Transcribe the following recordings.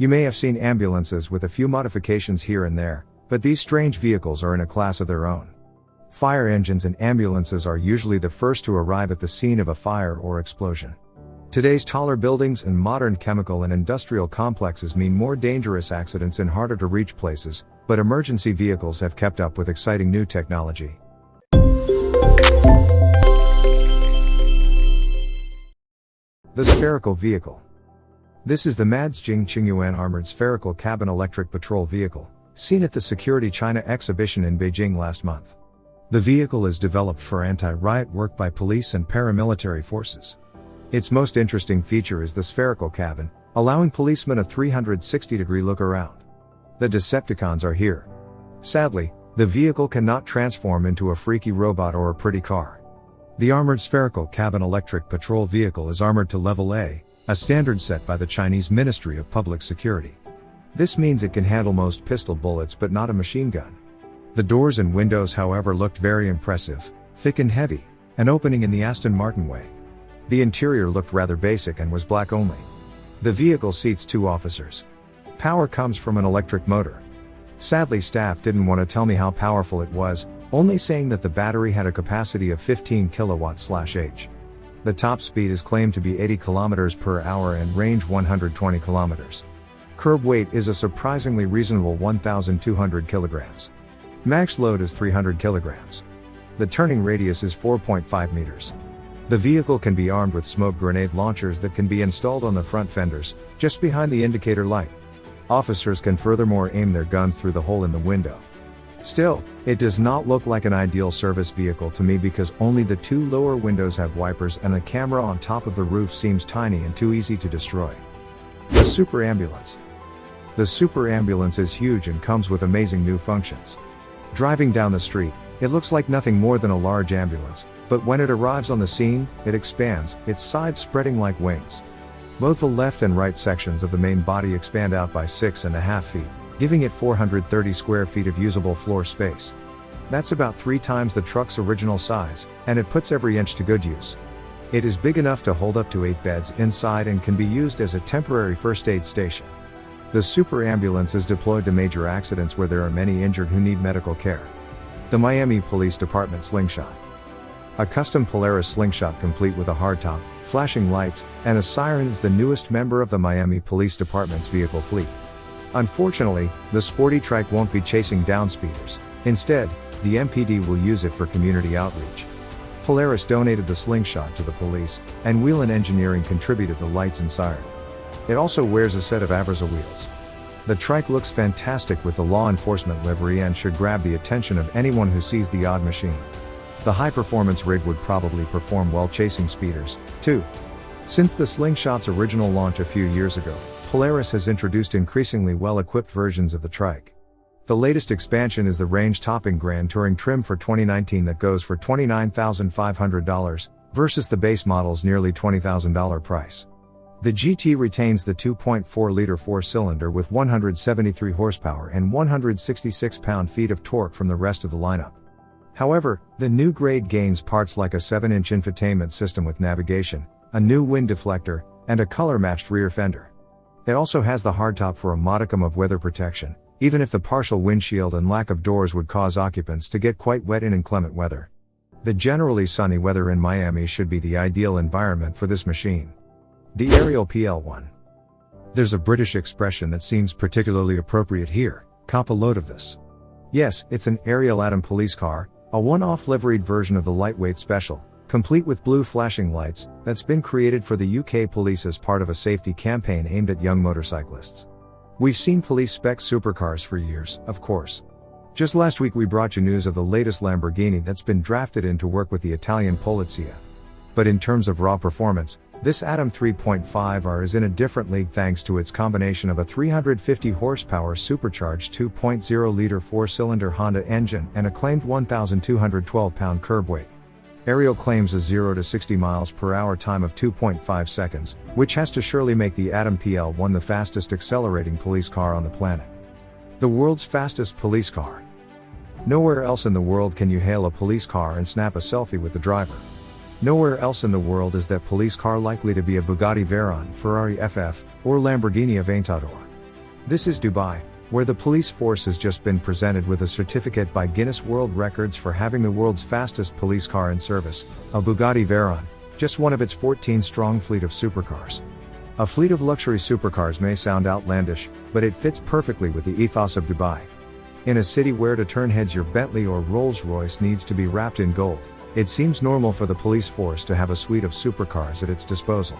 You may have seen ambulances with a few modifications here and there, but these strange vehicles are in a class of their own. Fire engines and ambulances are usually the first to arrive at the scene of a fire or explosion. Today's taller buildings and modern chemical and industrial complexes mean more dangerous accidents in harder to reach places, but emergency vehicles have kept up with exciting new technology. The spherical vehicle. This is the Madsjing Qingyuan Armored Spherical Cabin Electric Patrol Vehicle, seen at the Security China exhibition in Beijing last month. The vehicle is developed for anti-riot work by police and paramilitary forces. Its most interesting feature is the spherical cabin, allowing policemen a 360-degree look around. The Decepticons are here. Sadly, the vehicle cannot transform into a freaky robot or a pretty car. The Armored Spherical Cabin Electric Patrol Vehicle is armored to Level A, a standard set by the Chinese Ministry of Public Security. This means it can handle most pistol bullets but not a machine gun. The doors and windows, however, looked very impressive, thick and heavy, an opening in the Aston Martin way. The interior looked rather basic and was black only. The vehicle seats 2 officers. Power comes from an electric motor. Sadly, staff didn't want to tell me how powerful it was, only saying that the battery had a capacity of 15 kilowatts/h. The top speed is claimed to be 80 kilometers per hour and range 120 kilometers. Curb weight is a surprisingly reasonable 1,200 kilograms. Max load is 300 kilograms. The turning radius is 4.5 meters. The vehicle can be armed with smoke grenade launchers that can be installed on the front fenders, just behind the indicator light. Officers can furthermore aim their guns through the hole in the window. Still, it does not look like an ideal service vehicle to me because only the 2 lower windows have wipers and the camera on top of the roof seems tiny and too easy to destroy. The Super Ambulance. The Super Ambulance is huge and comes with amazing new functions. Driving down the street, it looks like nothing more than a large ambulance, but when it arrives on the scene, it expands, its sides spreading like wings. Both the left and right sections of the main body expand out by 6.5 feet, giving it 430 square feet of usable floor space. That's about 3 times the truck's original size, and it puts every inch to good use. It is big enough to hold up to 8 beds inside and can be used as a temporary first aid station. The Super Ambulance is deployed to major accidents where there are many injured who need medical care. The Miami Police Department Slingshot. A custom Polaris Slingshot complete with a hardtop, flashing lights, and a siren is the newest member of the Miami Police Department's vehicle fleet. Unfortunately, the sporty trike won't be chasing down speeders. Instead, the MPD will use it for community outreach. Polaris donated the Slingshot to the police, and Whelen Engineering contributed the lights and siren. It also wears a set of Aversa wheels. The trike looks fantastic with the law enforcement livery and should grab the attention of anyone who sees the odd machine. The high-performance rig would probably perform well chasing speeders, too. Since the Slingshot's original launch a few years ago, Polaris has introduced increasingly well-equipped versions of the trike. The latest expansion is the range-topping Grand Touring trim for 2019 that goes for $29,500, versus the base model's nearly $20,000 price. The GT retains the 2.4-liter 4-cylinder with 173 horsepower and 166 pound-feet of torque from the rest of the lineup. However, the new grade gains parts like a 7-inch infotainment system with navigation, a new wind deflector, and a color-matched rear fender. It also has the hardtop for a modicum of weather protection, even if the partial windshield and lack of doors would cause occupants to get quite wet in inclement weather. The generally sunny weather in Miami should be the ideal environment for this machine. The Aerial PL1. There's a British expression that seems particularly appropriate here: cop a load of this. Yes, it's an Aerial Atom police car, a one-off liveried version of the lightweight special, complete with blue flashing lights, that's been created for the UK police as part of a safety campaign aimed at young motorcyclists. We've seen police spec supercars for years, of course. Just last week we brought you news of the latest Lamborghini that's been drafted in to work with the Italian Polizia. But in terms of raw performance, this Atom 3.5R is in a different league thanks to its combination of a 350 horsepower supercharged 2.0-liter 4-cylinder Honda engine and a claimed 1,212 pound curb weight. Aerial claims a 0 to 60 miles per hour time of 2.5 seconds, which has to surely make the Atom PL1 the fastest accelerating police car on the planet. The world's fastest police car. Nowhere else in the world can you hail a police car and snap a selfie with the driver. Nowhere else in the world is that police car likely to be a Bugatti Veyron, Ferrari FF, or Lamborghini Aventador. This is Dubai, where the police force has just been presented with a certificate by Guinness World Records for having the world's fastest police car in service, a Bugatti Veyron, just one of its 14-strong fleet of supercars. A fleet of luxury supercars may sound outlandish, but it fits perfectly with the ethos of Dubai. In a city where to turn heads your Bentley or Rolls-Royce needs to be wrapped in gold, it seems normal for the police force to have a suite of supercars at its disposal.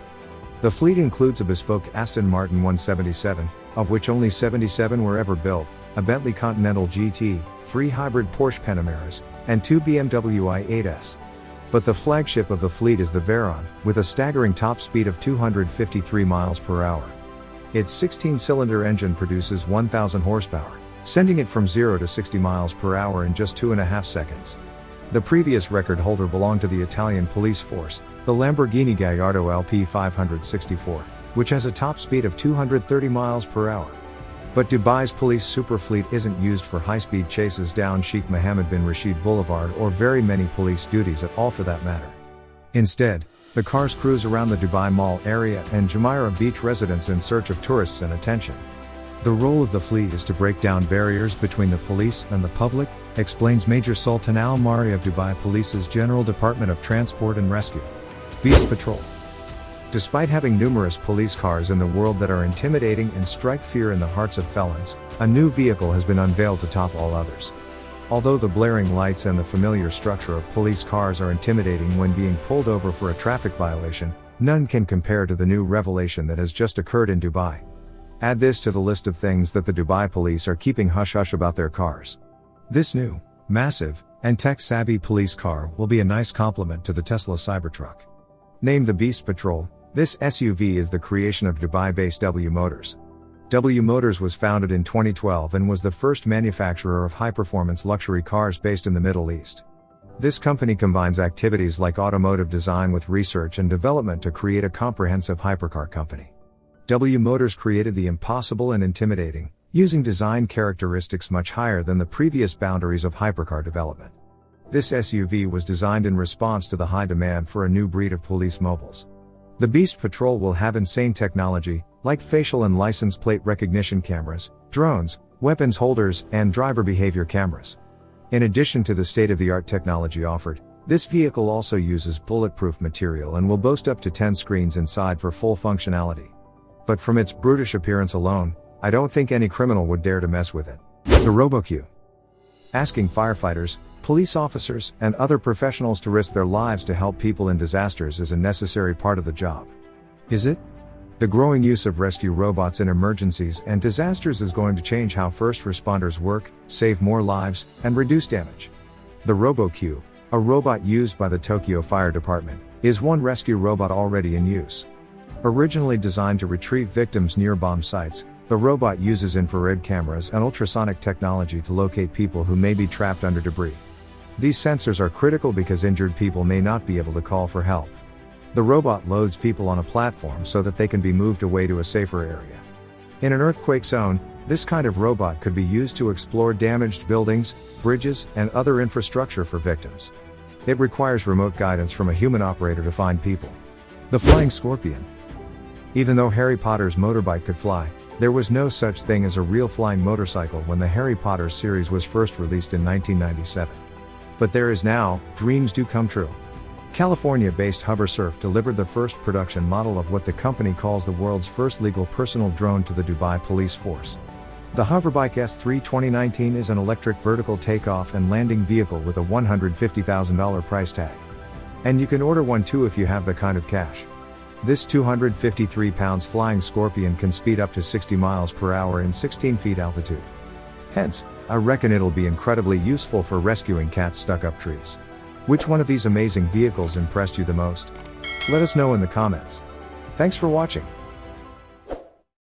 The fleet includes a bespoke Aston Martin 177, of which only 77 were ever built, a Bentley Continental GT, 3 hybrid Porsche Panameras, and 2 BMW i8s. But the flagship of the fleet is the Veyron, with a staggering top speed of 253 miles per hour. Its 16-cylinder engine produces 1,000 horsepower, sending it from 0 to 60 miles per hour in just 2.5 seconds. The previous record holder belonged to the Italian police force, the Lamborghini Gallardo LP 564, which has a top speed of 230 miles per hour. But Dubai's police superfleet isn't used for high-speed chases down Sheikh Mohammed bin Rashid Boulevard or very many police duties at all for that matter. Instead, the cars cruise around the Dubai Mall area and Jumeirah Beach residents in search of tourists and attention. The role of the fleet is to break down barriers between the police and the public, explains Major Sultan Al Mari of Dubai Police's General Department of Transport and Rescue. Beast Patrol. Despite having numerous police cars in the world that are intimidating and strike fear in the hearts of felons, a new vehicle has been unveiled to top all others. Although the blaring lights and the familiar structure of police cars are intimidating when being pulled over for a traffic violation, none can compare to the new revelation that has just occurred in Dubai. Add this to the list of things that the Dubai police are keeping hush-hush about their cars. This new, massive, and tech-savvy police car will be a nice complement to the Tesla Cybertruck. Named the Beast Patrol, this SUV is the creation of Dubai-based W Motors. W Motors was founded in 2012 and was the first manufacturer of high-performance luxury cars based in the Middle East. This company combines activities like automotive design with research and development to create a comprehensive hypercar company. W Motors created the impossible and intimidating, using design characteristics much higher than the previous boundaries of hypercar development. This SUV was designed in response to the high demand for a new breed of police mobiles. The Beast Patrol will have insane technology, like facial and license plate recognition cameras, drones, weapons holders, and driver behavior cameras. In addition to the state-of-the-art technology offered, this vehicle also uses bulletproof material and will boast up to 10 screens inside for full functionality. But from its brutish appearance alone, I don't think any criminal would dare to mess with it. The RoboQ. Asking firefighters, police officers, and other professionals to risk their lives to help people in disasters is a necessary part of the job. Is it? The growing use of rescue robots in emergencies and disasters is going to change how first responders work, save more lives, and reduce damage. The RoboQ, a robot used by the Tokyo Fire Department, is one rescue robot already in use. Originally designed to retrieve victims near bomb sites, the robot uses infrared cameras and ultrasonic technology to locate people who may be trapped under debris. These sensors are critical because injured people may not be able to call for help. The robot loads people on a platform so that they can be moved away to a safer area. In an earthquake zone, this kind of robot could be used to explore damaged buildings, bridges, and other infrastructure for victims. It requires remote guidance from a human operator to find people. The Flying Scorpion. Even though Harry Potter's motorbike could fly, there was no such thing as a real flying motorcycle when the Harry Potter series was first released in 1997. But there is now. Dreams do come true. California-based Hoversurf delivered the first production model of what the company calls the world's first legal personal drone to the Dubai police force. The Hoverbike S3 2019 is an electric vertical takeoff and landing vehicle with a $150,000 price tag. And you can order one too if you have the kind of cash. This 253 pounds Flying Scorpion can speed up to 60 miles per hour in 16 feet altitude. Hence, I reckon it'll be incredibly useful for rescuing cats stuck up trees. Which one of these amazing vehicles impressed you the most? Let us know in the comments. Thanks for watching.